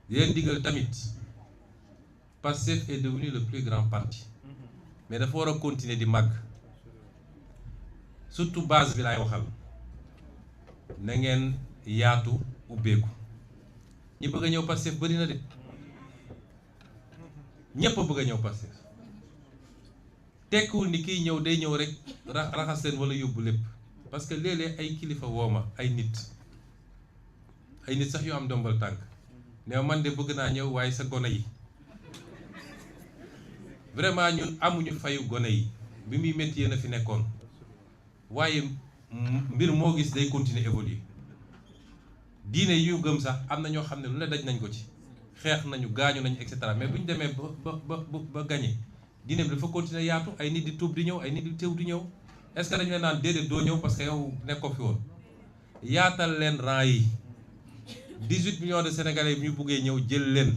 di leen digal tamit Pastef est devenu le plus grand parti mais dafa war a continuer di màgg surtout base bi laay waxal na ngeen yaatu ubbeeku ñi bëgg a ñëw Pastef bëri na de ñépp a bëgg a ñëw Pastef tekkiwul ni kiy ñëw day ñëw rek raxas leen wala yóbbu lépp parce que léeg-léeg ay kilifa wooma ay nit sax yu am ndombal tànk ne man de bëgg naa ñëw waaye sa gone yi vraiment ñun amuñu fayu gone yi bi muy métti yéen a fi nekkoon waaye mbir moo gis day continuer évoluer diine yu gëm sax am na ñoo xam ne lu ne daj nañ ko ci xeex nañu gaañu nañu et cetera mais bu ñu demee ba gagné diine bi dafa continuer yaatu ay nit di tuub di ñëw ay nit di teew di ñëw est-ce que dañu leen naan déedéet doo ñëw parce que yow nekkoo fi woon yaatal leen rang yi 18 millions de sénégalais bi ñu buggee ñëw jël leen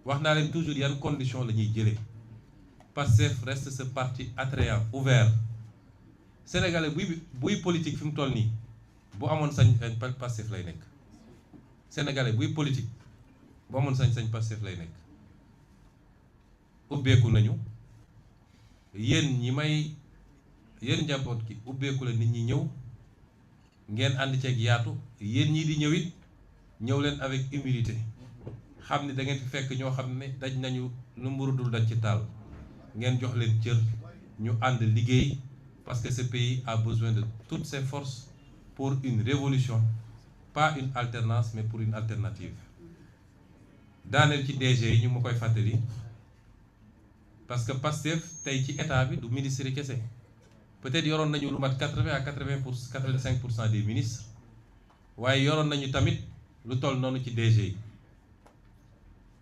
wax naa leen toujours yan condition la ñuy jëlee Pastef reste ce parti attrayant ouvert sénégalais buy politique fi mu toll nii bu amoon sañ Pastef lay nekk sénégalais buy politique bu amoon sañ Pastef lay nekk ubbeeku nañu yéen njaboot gi ubbeeku la nit ñi ñëw ngeen ànd ceeg yaatu yéen ñii di ñëw it ñëw leen avec humilité xam ni da ngeen fi fekk ñoo xam ne daj nañu lu mburu dul daj ci taal ngeen jox leen cër ñu ànd liggéey parce que ce pays a besoin de toutes ses forces pour une révolution pas une alternance mais pour une alternative daaneel ci DG yi ñu ma koy fàttali parce que Pastef tey ci état bi du ministre yi kese peut-être yoroon nañu lu mat 85% des ministres waaye yoroon nañu tamit lu toll noonu ci DG yi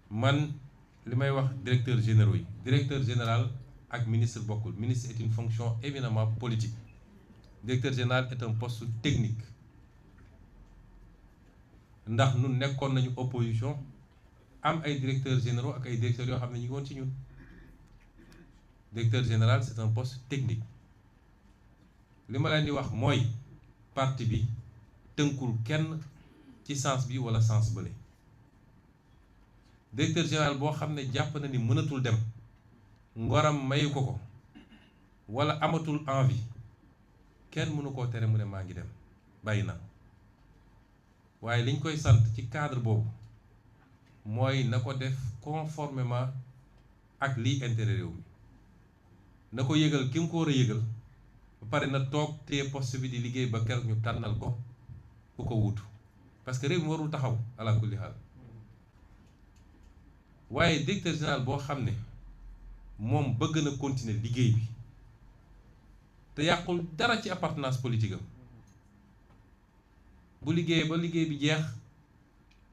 man li may wax directeur généraux yi directeur général ak ministre bokkul ministre est une fonction éminemment politique directeur général est un poste technique ndax nun nekkoon nañu opposition am ay directeurs généraux ak ay directeurs yoo xam ne ñu ngi woon ci ñun directeur général c'est un poste technique li ma leen di wax mooy parti bi tënkul kenn ci sens bi wala sens bële directeur général boo xam ne jàpp na ni mënatul dem ngoram mayu ko wala amatul envie kenn mënu koo tere mu ne maa ngi dem bàyyi na waaye liñ koy sant ci cadre boobu mooy na ko def conformément ak liy intérêt réew mi na ko yëgal ki nga ko war a yëgal ba pare na toog téye poste bi di liggéey ba keroog ñu tànnal ko ku ko wuutu parce que réew mi warul taxaw ala kulli xaal waaye directeur général boo xam ne moom bëgg na continuer liggéey bi te yàqul dara ci appartenance politique am bu liggéeyee ba liggéey bi jeex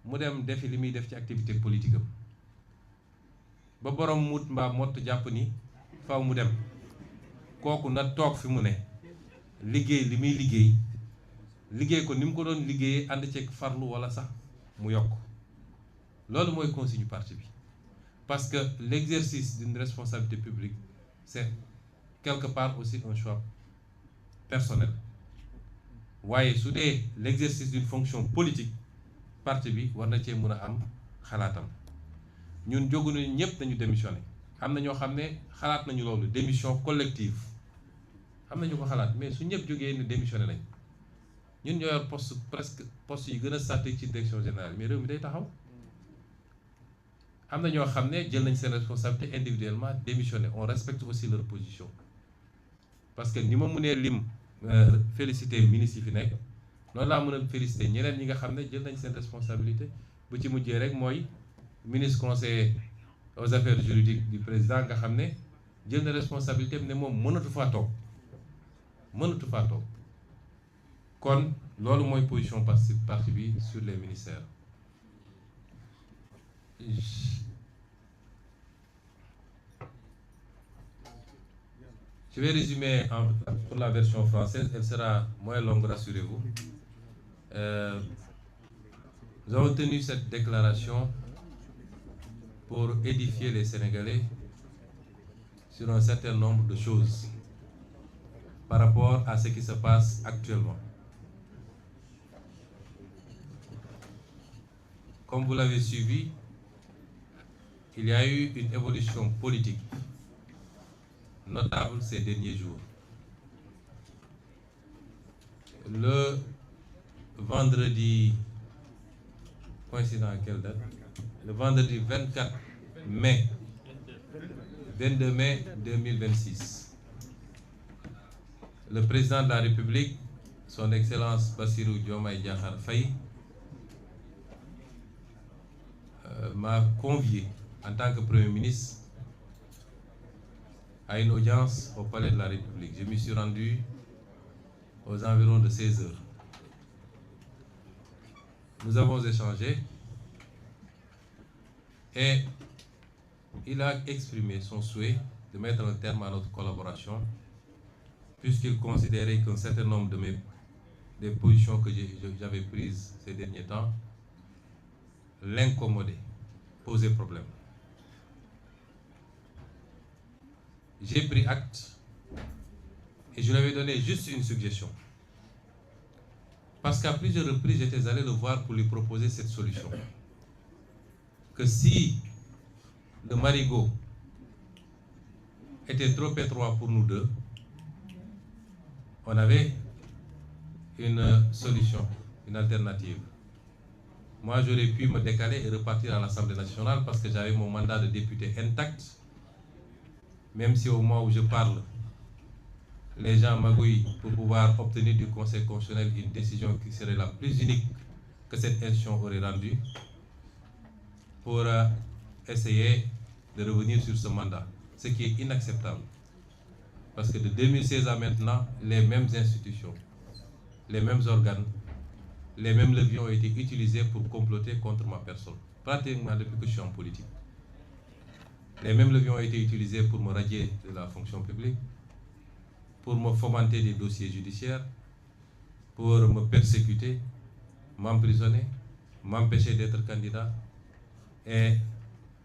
mu dem defi li muy def ci activité politique am ba borom mut mbaa mott jàpp ni faw mu dem kooku na toog fi mu ne liggéey li muy liggéey ko ni mu ko doon liggéeyee ànd ceeg farlu wala sax mu yokk loolu mooy consigne parti bi parce que l'exercice d'une responsabilité publique c'est quelque part aussi un choix personnel waaye su dee l'exercice d'une fonction politique parti bi war na cee mën a am xalaatam ñun jógu nañu ñëpp dañu démissionné am na ñoo xam ne xalaat nañu loolu démission collective am na ñu ko xalaat mais su ñëpp jógee ni démissionné nañ ñun ñoo yor poste yi gën a stratégique ci direction générale mais réew mi day taxaw am na ñoo xam ne jël nañ seen responsabilité individuellement démissionné on respecte aussi leur position parce que ni ma mënee lim féliciter ministre yi fi nekk noonu laa mën a féliciter ñeneen ñi nga xam ne jël nañ seen responsabilité bu ci mujjee rek mooy ministre conseiller aux affaires juridiques du président nga xam ne jël na responsabilité ne moom mënatu faa toog kon loolu mooy position parti bi sur les ministères. Je vais résumer pour la version française, elle sera moins longue, rassurez-vous. Nous avons tenu cette déclaration pour édifier les Sénégalais sur un certain nombre de choses par rapport à ce qui se passe actuellement. comme vous l'avez suivi, il y a eu une évolution politique notable ces derniers jours. Le vendredi, coïncident à quelle date? Le vendredi 22 mai 2026, le président de la République, son Excellence Bassirou Diomaye Diakhar Faye, m'a convié en tant que Premier ministre à une audience au Palais de la République. Je m'y suis rendu aux environs de 16 heures. Nous avons échangé et il a exprimé son souhait de mettre un terme à notre collaboration puisqu'il considérait qu'un certain nombre des positions que j'avais prises ces derniers temps l'incommodaient, posaient problème. J'ai pris acte et je lui avais donné juste une suggestion. Parce qu'à plusieurs reprises, j'étais allé le voir pour lui proposer cette solution. Que si le marigot était trop étroit pour nous deux, on avait une solution, une alternative. Moi, j'aurais pu me décaler et repartir à l'Assemblée nationale parce que j'avais mon mandat de député intact, même si au moment où je parle, les gens magouillent pour pouvoir obtenir du Conseil constitutionnel une décision qui serait la plus unique que cette institution aurait rendue pour essayer de revenir sur ce mandat, ce qui est inacceptable. Parce que de 2016 à maintenant, les mêmes institutions, les mêmes organes, les mêmes leviers ont été utilisés pour comploter contre ma personne, pratiquement depuis que je suis en politique. Les mêmes leviers ont été utilisés pour me radier de la fonction publique, pour me fomenter des dossiers judiciaires, pour me persécuter, m'emprisonner, m'empêcher d'être candidat. Et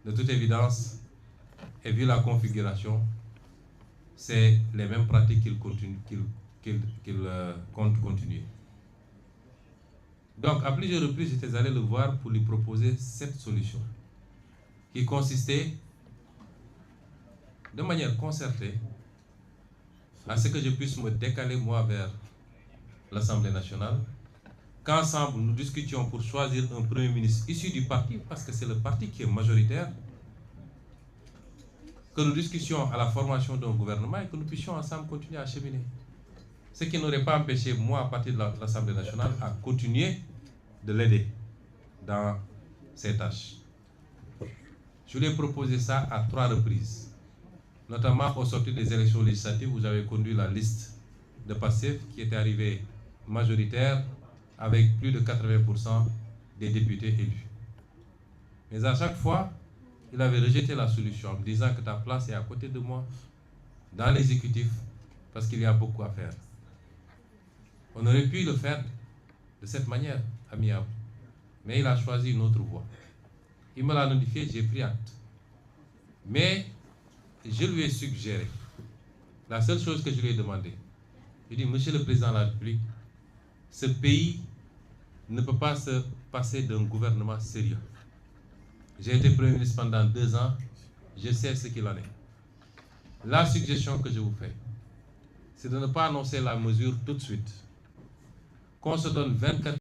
de toute évidence, et vu la configuration, c'est les mêmes pratiques qu'il compte continuer. Donc, à plusieurs reprises, j'étais allé le voir pour lui proposer cette solution, qui consistait, de manière concertée, à ce que je puisse me décaler moi vers l'Assemblée nationale, qu'ensemble nous discutions pour choisir un Premier ministre issu du parti, parce que c'est le parti qui est majoritaire, que nous discussions à la formation d'un gouvernement et que nous puissions ensemble continuer à cheminer. Ce qui n'aurait pas empêché moi, à partir de l'Assemblée nationale, à continuer de l'aider dans ses tâches. Je lui ai proposé ça à 3 reprises, notamment au sortir des élections législatives où j'avais conduit la liste de PASTEF qui était arrivée majoritaire avec plus de 80% des députés élus. Mais à chaque fois, il avait rejeté la solution en me disant que ta place est à côté de moi, dans l'exécutif, parce qu'il y a beaucoup à faire. On aurait pu le faire de cette manière, amiable, mais il a choisi une autre voie. Il me l'a notifié, j'ai pris acte. Mais je lui ai suggéré, la seule chose que je lui ai demandé, je lui ai dit, Monsieur le Président de la République, ce pays ne peut pas se passer d'un gouvernement sérieux. J'ai été Premier ministre pendant 2 ans, je sais ce qu'il en est. La suggestion que je vous fais, c'est de ne pas annoncer la mesure tout de suite. Qu'on se donne 24